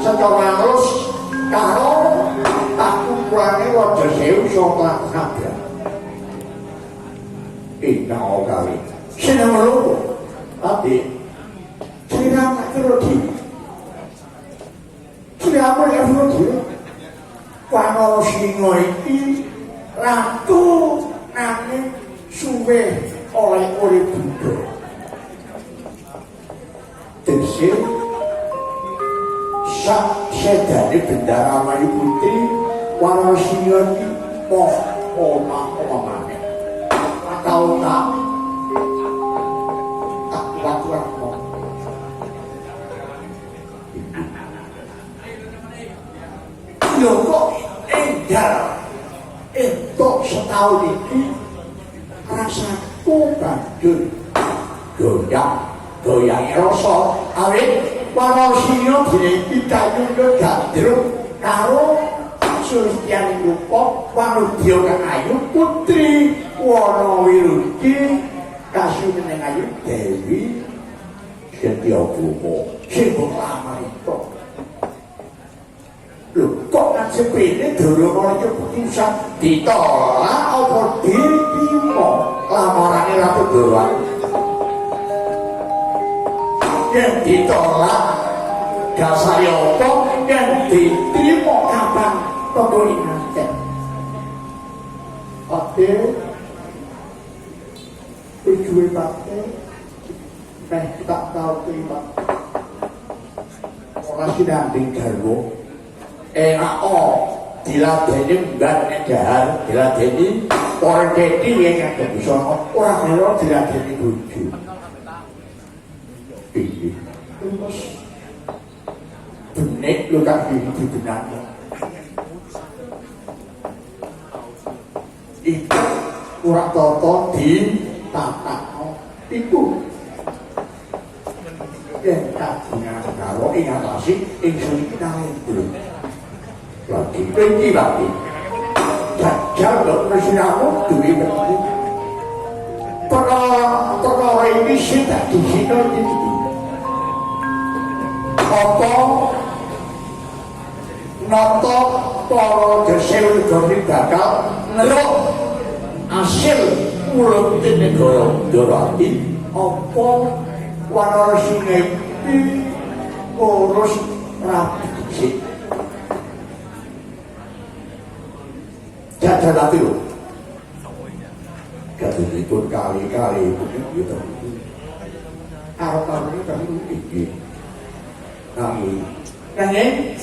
secara terus karo aku kurangnya Raja Sewu saka kabeh. Ingkang kali seneng lho tapi cerita terus cerita terus Wano Singa iki ratu nanging suwe oleh urip Buddha. Tegese sak sedane Bendara Mayu Putri Wano Singa iki omah-omahane. Atau tak kuat-kuat yo kok enggak entuk setahun ini rasaku banjur goyang rasa awit Wano Singa dene pitayu gandrung karo Sustiani Lupa Wanudya kang ayu putri Wana Wiruki kasuwene ayu Dewi Setyabama sing lama itu. Lho kok nang sepene Daramana keputusan ditolak apa diterima lamarane Ratu Dewa. Yang ditolak dasare apa yang diterima kapan toko ingat. Oke. Tujuan pakai tak tahu terima. Ora sinanding garwa enak diladeni mbak edar diladeni orang jadi yang ada di sana orang kalau diladeni bojo iya terus benek lu kan di benaknya itu kurang toto di tatak itu yang kajian kalau ingatasi ingsun kita itu lagi pergi lagi jajal dok mesinamu duit lagi perkara ini sudah di sini itu apa nonton para Sewu Negara bakal ngelok hasil mulut negara dorati apa Wano Singa ini urus rapi jajal hati loh katanya kali-kali begitu harap-harap ini kami ingin nanging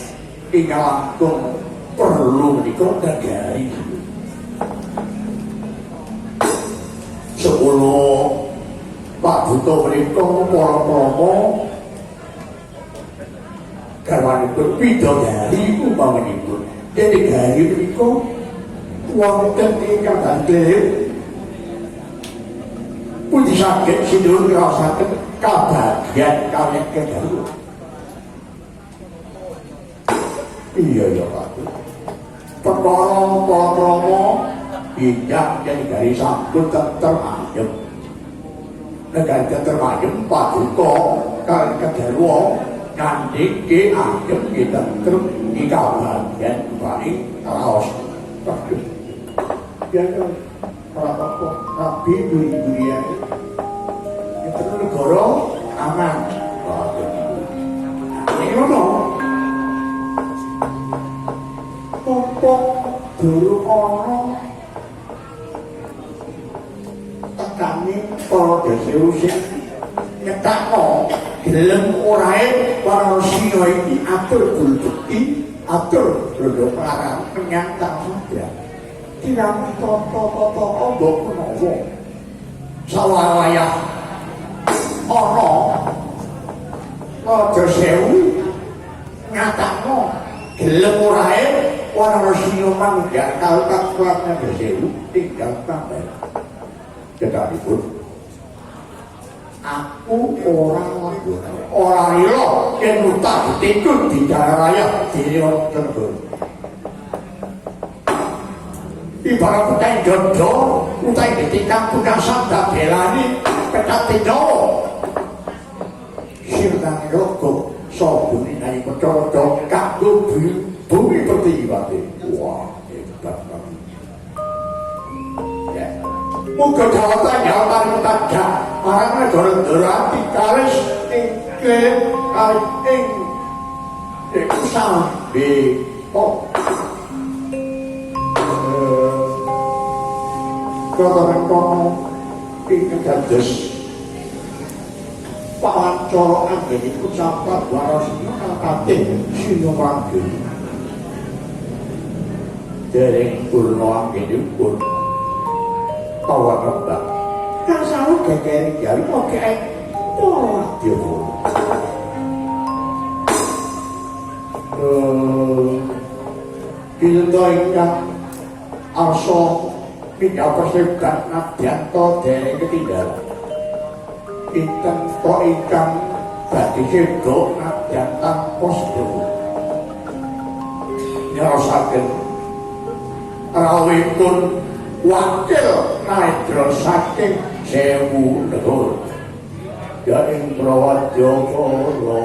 tinggal langkung perlu menikah dari 10 Pak Buto menikah para-para karena berbeda dari umpama menikah jadi dari menikah wonten ingkang badhe puji saged sinuwun ngrasaken kabagyan kaliyan kedalu. Iya ya Pak. Perkara injak jadi garis sampun tetep ayem. Nek tetep ayem Pak Duto kaliyan kedalu ngandike ayem kita terus di kabagyan paling raos. Ya apa tapi dunia itu negara aman ini ngono pokok dulu orang tekani para Sewu sing nyetakno gelem orae Wano Singa iki atur bulbekti atur lho para penyantang saja tidak toto ombok menawa sawalaya ana Raja Sewu ngatakno gelem orae Wano Singa mangga karo kakuatan Sewu tinggal tambah kedapipun aku orang ilo yang utak ditikun di jalan raya diri orang tersebut ibarat utai jodoh utai ditikam punya sabda belani petak tidur sirnang rokok sobuni dari pecodo bumi pertiwati. Wah, hebat banget. Ya. Muga jawatan jawatan tajam. Marang negara-negara dikalis iklim ing sambe katakan kono ingkang dados pacara anggenipun sampah warasina kakate sinumangge dereng purna anggenipun pawarembak kang saru gegere jari oke wadya Bildo ingkang arsa pindados sebat nadyanto dereng ketinggalan. Pinten kok ingkang badhe sedok nadyantan posdo. Nyaosaken rawuhipun wakil nadra saking 1000 negara. Ya ing Prawadya Kala.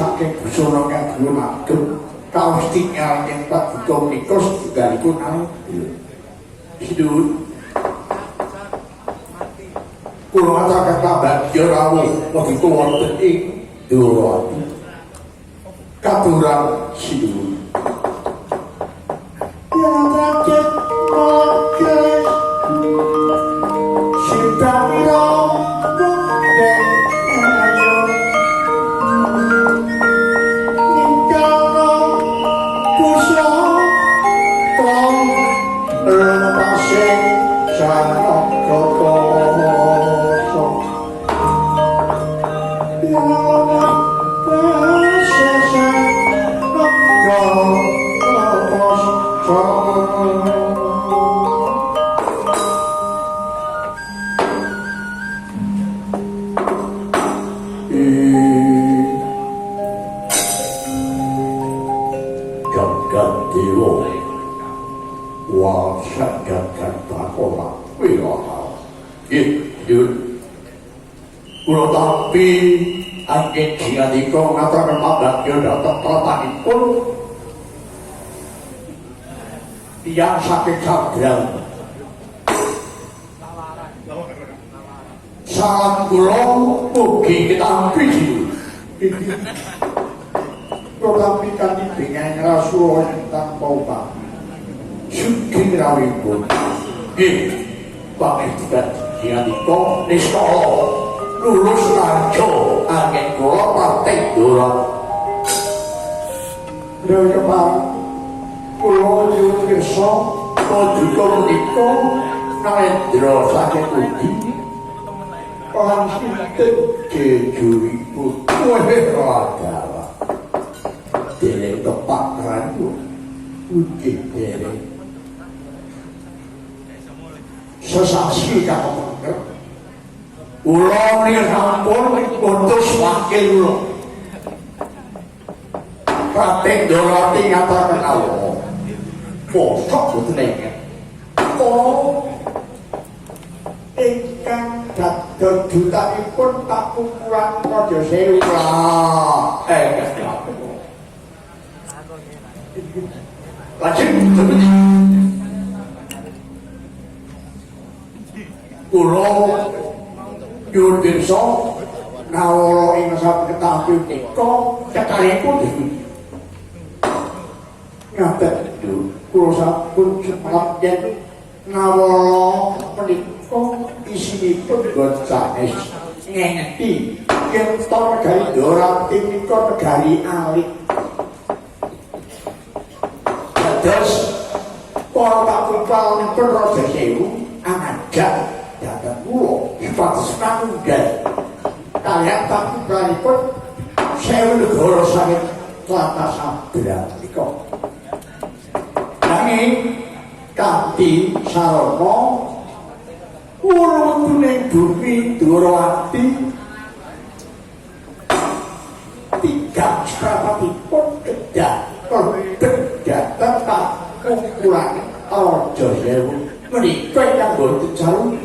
saking busana kang gumantung kaos tinggal yang tak buka nikos juga ikut naik hidup kulo kata kabar jerawu waktu itu wonten ing Durati katuran hidup yang rakyat makas sidang kulo tapi angin jika ngatakan mabak ya datang telatanipun yang sakit sadran salam kulo mugi ketampi kulo tapi kan dengan rasul yang tanpa ubah syukur rawipun pangeran jika niscaya lulus lanco angin kula partai durang lha Pak kula nyuwun pirsa juga menika narendra saking ugi lan sinten kejuripun wae adalah dereng tepak randu ugi dereng sesasi kang ulo ini sampun putus wakil ulo Raden Durati ngatakan Allah bosok betul ini ingkang dados dutanipun tak ukuran Raja Sewu lah lajeng ulo nyuwun pirsa nawara ing saketampi menika kekalipun ngaten kula sampun separap yen nawara menika isinipun boten sanes ngenti yen to negari Durati menika negari alit dados para takumpalipun Raja Sewu angajak datang kula supados manunggal kaliyan takumpalipun Sewu negara saking tlatah Sabra menika nanging kanthi sarana urutune bumi Durati tigang strapatipun kedah kedah kumpulan Raja Sewu menika yang boten calon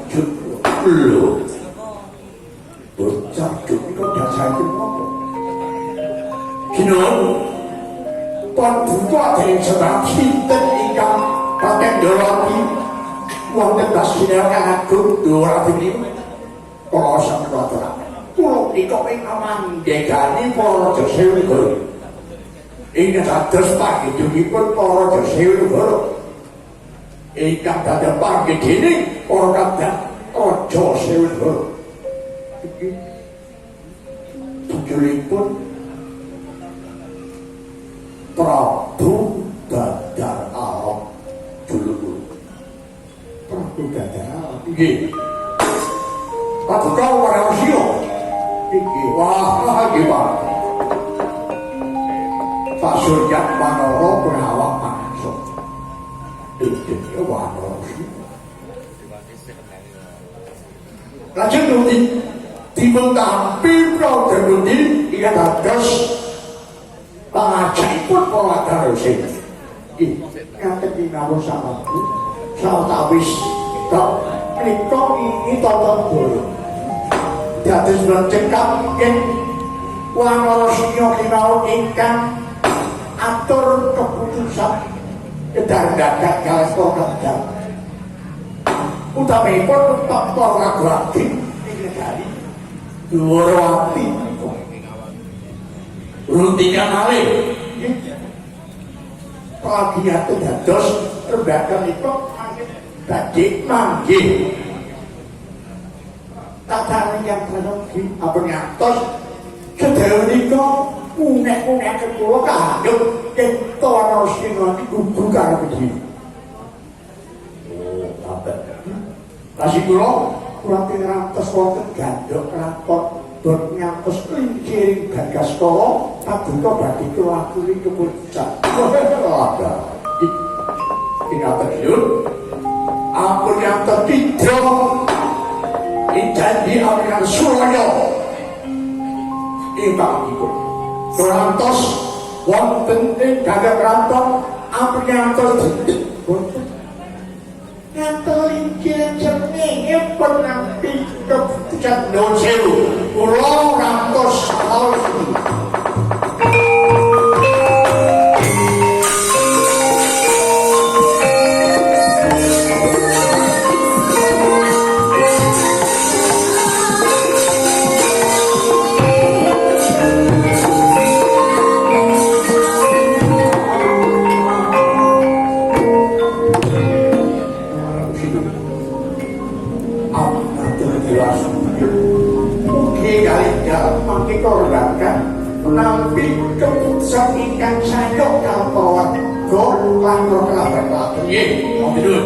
lho bocah menika dasaripun napa kinun pun buka dari sebab sinten ingkang Raden Durati wonten Basinah Agung Durati niku para sampuratur kula nika ing amandegani para Raja Sewu negara ing dados panggedhipun para Raja Sewu negara ingkang dados panggedhening para kadang Raja Sewu negara iki tujuanipun Prabu Dadar Alam dulu Prabu Dadar Alam nggih Paduka Warasio iki wah iki Pak Pak Surya Manoro Prawak Panso iki Warasio lajeng nuti dipun tampi Pradenuti iki dados pangajaipun para darosen iki ngaten dinawu sahabu sawetawis tok menika ini tata bolo dados cekap ing Wanara Sinya kinaon ingkang atur keputusan kedandakan kalesta kadang utamipun Dr. Raghwadi Negari Dwarawati runtingan malih pelagiat dados rembaganipun badhe manggih tatane yang kanogi ampun ngantos sedaya menika unek-unek kula kandhut ing Wanara Sinya niku bukan begini. Oh, sampai. Kasih kula rantos wonten gandhok rapot dot ngantos klinciring Bagaskara paduka badhe kula aturi kepuncak. Ada. Ingat yun. Ampun yang terpidro janji Aminan Suraya ingkang iku rantos wonten ing gagak rantok ampun ngantos ngantos lincir jenenge penampi keputusan Nuwun Sewu kula rantos haus nampi keputusan ingkang sayok kalpawat go lan kelabat nggih, monggo dulu.